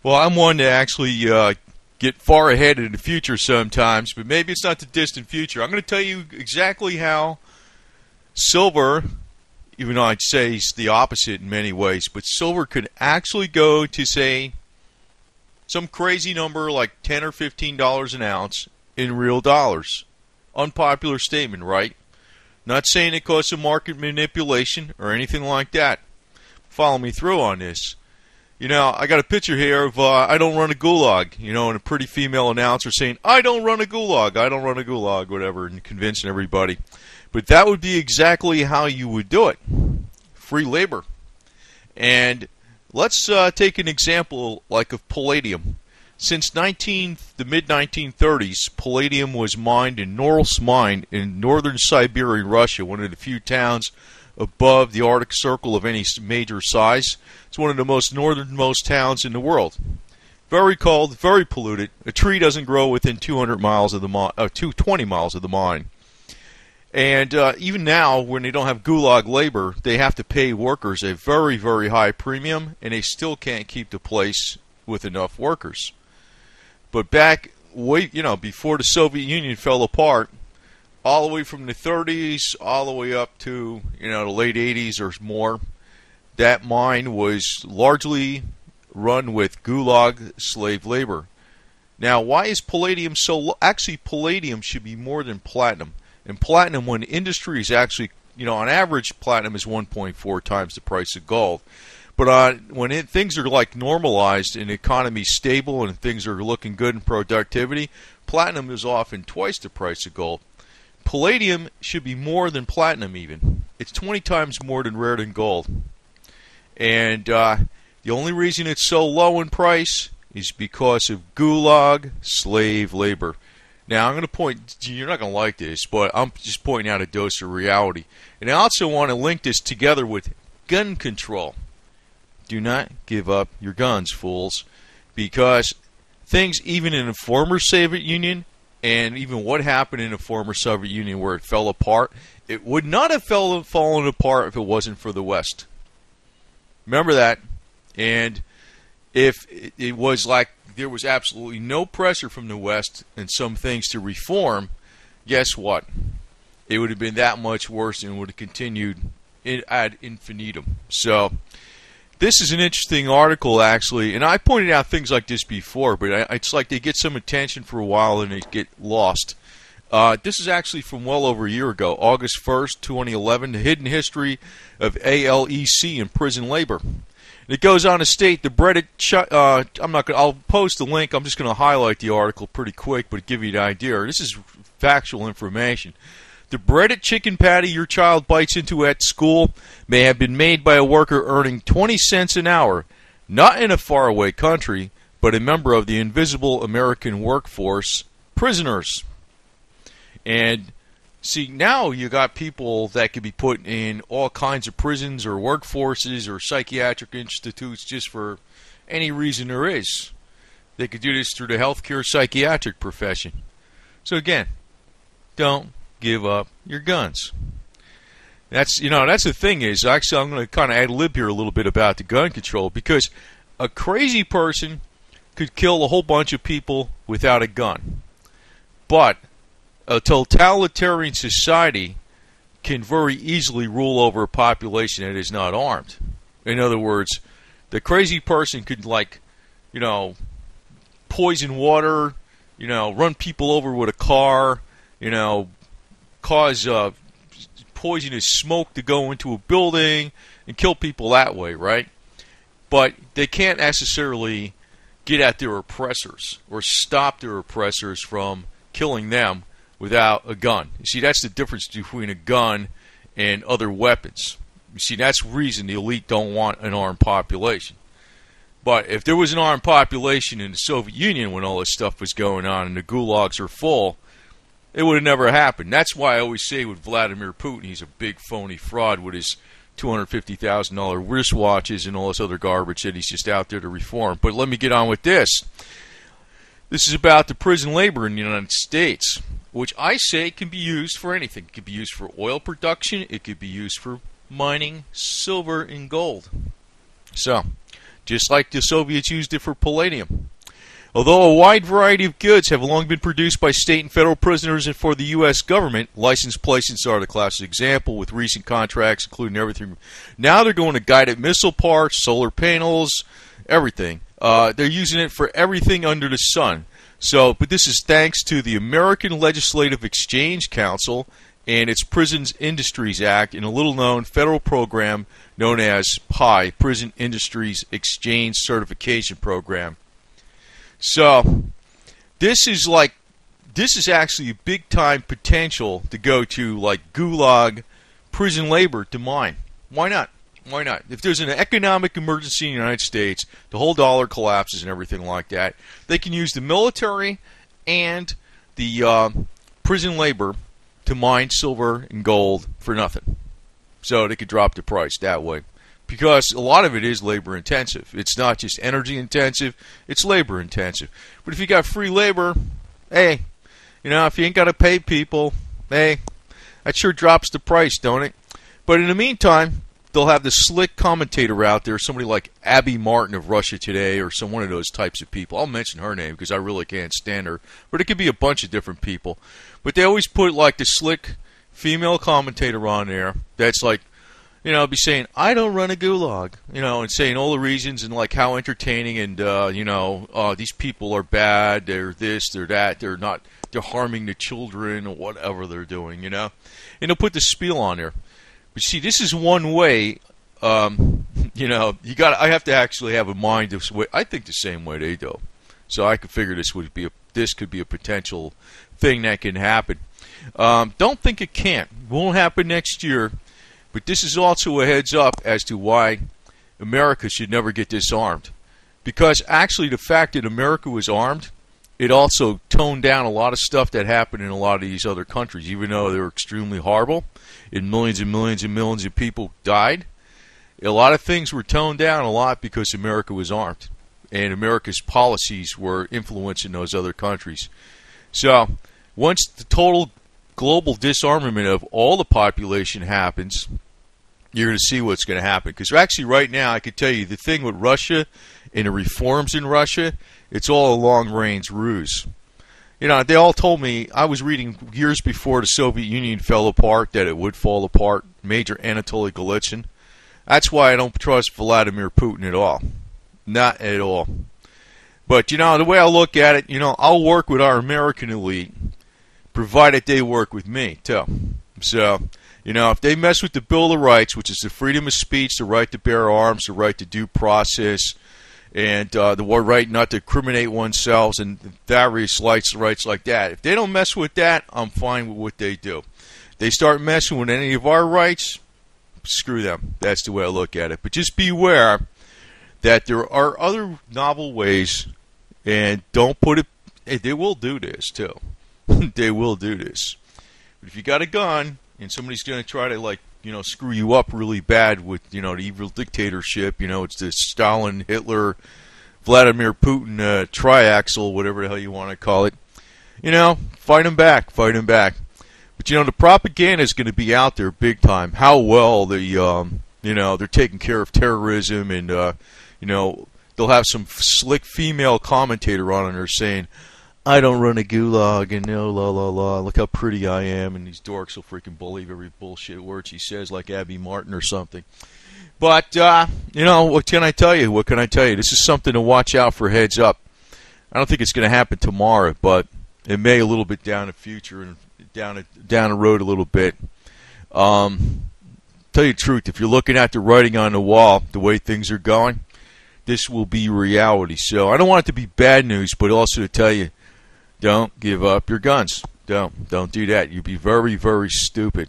Well, I'm one to actually get far ahead in the future sometimes, but maybe it's not the distant future. I'm going to tell you exactly how silver, even though I'd say it's the opposite in many ways, but silver could actually go to, say, some crazy number like $10 or $15 an ounce in real dollars. Unpopular statement, right? Not saying it causes some market manipulation or anything like that. Follow me through on this. You know, I got a picture here of I don't run a gulag, you know, and a pretty female announcer saying, I don't run a gulag, I don't run a gulag, whatever, and convincing everybody. But that would be exactly how you would do it. Free labor. And let's take an example like of palladium. Since the mid-1930s, palladium was mined in Norilsk Mine in northern Siberia, Russia, one of the few towns above the Arctic Circle of any major size. It's one of the most northernmost towns in the world. Very cold, very polluted. A tree doesn't grow within 200 miles of the 220 miles of the mine. And even now, when they don't have gulag labor, they have to pay workers a very, very high premium, and they still can't keep the place with enough workers. But back, before the Soviet Union fell apart, all the way from the 30s all the way up to the late 80s or more, that mine was largely run with gulag slave labor. Now, why is palladium so low? Actually, palladium should be more than platinum. And platinum, when industry is actually, on average, platinum is 1.4 times the price of gold. But when things are like normalized and the economy's stable and things are looking good in productivity, platinum is often twice the price of gold. Palladium should be more than platinum even. It's 20 times more than rare than gold. And the only reason it's so low in price is because of gulag slave labor. Now, I'm going to point, you're not going to like this, but I'm just pointing out a dose of reality. And I also want to link this together with gun control. Do not give up your guns, fools, because things even in the former Soviet Union and even what happened in the former Soviet Union where it fell apart, it would not have fallen apart if it wasn't for the West. Remember that. And if it was like there was absolutely no pressure from the West and some things to reform, guess what? It would have been that much worse and would have continued ad infinitum. So this is an interesting article, actually, and I pointed out things like this before, but it's like they get some attention for a while and they get lost. This is actually from well over a year ago, August 1st, 2011, The Hidden History of ALEC in Prison Labor. It goes on to state the breaded. I'll post the link. I'm just going to highlight the article pretty quick, but give you an idea. This is factual information. The breaded chicken patty your child bites into at school may have been made by a worker earning 20 cents an hour, not in a faraway country, but a member of the invisible American workforce, prisoners. And see, now you got people that could be put in all kinds of prisons or workforces or psychiatric institutes just for any reason there is. They could do this through the healthcare psychiatric profession. So again, don't give up your guns. That's the thing is, actually I'm going to kind of ad-lib here a little bit about the gun control, because a crazy person could kill a whole bunch of people without a gun. But a totalitarian society can very easily rule over a population that is not armed. In other words, the crazy person could, poison water, run people over with a car, cause poisonous smoke to go into a building and kill people that way, right? But they can't necessarily get at their oppressors or stop their oppressors from killing them without a gun. You see, that's the difference between a gun and other weapons. You see, that's the reason the elite don't want an armed population. But if there was an armed population in the Soviet Union when all this stuff was going on and the gulags are full, it would have never happened. That's why I always say with Vladimir Putin, he's a big phony fraud with his $250,000 wristwatches and all this other garbage that he's just out there to reform. But let me get on with this. This is about the prison labor in the United States, which I say can be used for anything. It could be used for oil production. It could be used for mining silver and gold. So, just like the Soviets used it for palladium. Although a wide variety of goods have long been produced by state and federal prisoners and for the U.S. government, license placements are the classic example with recent contracts including everything. Now they're going to guided missile parts, solar panels, everything. They're using it for everything under the sun. So, but this is thanks to the American Legislative Exchange Council and its Prisons Industries Act and a little-known federal program known as PI, Prison Industries Exchange Certification Program. So, this is actually a big-time potential to go to like Gulag prison labor to mine. Why not? Why not? If there's an economic emergency in the United States, the whole dollar collapses and everything like that, they can use the military and the prison labor to mine silver and gold for nothing. So they could drop the price that way. Because a lot of it is labor intensive. It's not just energy intensive, it's labor intensive. But if you got free labor, hey, you know, if you ain't got to pay people, hey, that sure drops the price, don't it? But in the meantime, they'll have the slick commentator out there, somebody like Abby Martin of Russia Today or one of those types of people. I'll mention her name because I really can't stand her. But it could be a bunch of different people. But they always put like the slick female commentator on there that's like, you know, be saying, I don't run a gulag, you know, and saying all the reasons and like how entertaining and, you know, these people are bad, they're this, they're that, they're not, they're harming the children or whatever they're doing, you know. And they'll put the spiel on there. But see, this is one way, you know, I have to actually have a mind this way. I think the same way they do. So I could figure this could be a potential thing that can happen. Don't think it can't. It won't happen next year. But this is also a heads up as to why America should never get disarmed. Because actually the fact that America was armed, it also toned down a lot of stuff that happened in a lot of these other countries, even though they were extremely horrible, and millions and millions and millions of people died. A lot of things were toned down a lot because America was armed. And America's policies were influencing those other countries. So, once the total global disarmament of all the population happens, you're going to see what's going to happen. Because actually right now, I could tell you, the thing with Russia and the reforms in Russia, it's all a long-range ruse. You know, they all told me, I was reading years before the Soviet Union fell apart, that it would fall apart. Major Anatoly Golitsyn. That's why I don't trust Vladimir Putin at all. Not at all. But, you know, the way I look at it, you know, I'll work with our American elite, provided they work with me, too. So, you know, if they mess with the Bill of Rights, which is the freedom of speech, the right to bear arms, the right to due process, and the right not to criminate oneself, and various rights like that, if they don't mess with that, I'm fine with what they do. If they start messing with any of our rights, screw them. That's the way I look at it. But just beware that there are other novel ways, and don't put it... Hey, they will do this, too. They will do this. But if you got a gun and somebody's going to try to, like, you know, screw you up really bad with, you know, the evil dictatorship, you know, it's the Stalin, Hitler, Vladimir Putin triaxle, whatever the hell you want to call it, you know, fight them back, fight them back. But, you know, the propaganda is going to be out there big time. How well the, you know, they're taking care of terrorism and, you know, they'll have some slick female commentator on there saying, I don't run a gulag, and no, la, la, la, look how pretty I am, and these dorks will freaking believe every bullshit word she says, like Abby Martin or something. But, you know, what can I tell you? What can I tell you? This is something to watch out for, heads up. I don't think it's going to happen tomorrow, but it may a little bit down the future and down the road a little bit. Tell you the truth, if you're looking at the writing on the wall, the way things are going, this will be reality. So I don't want it to be bad news, but also to tell you, don't give up your guns. Don't do that. You'd be very, very stupid.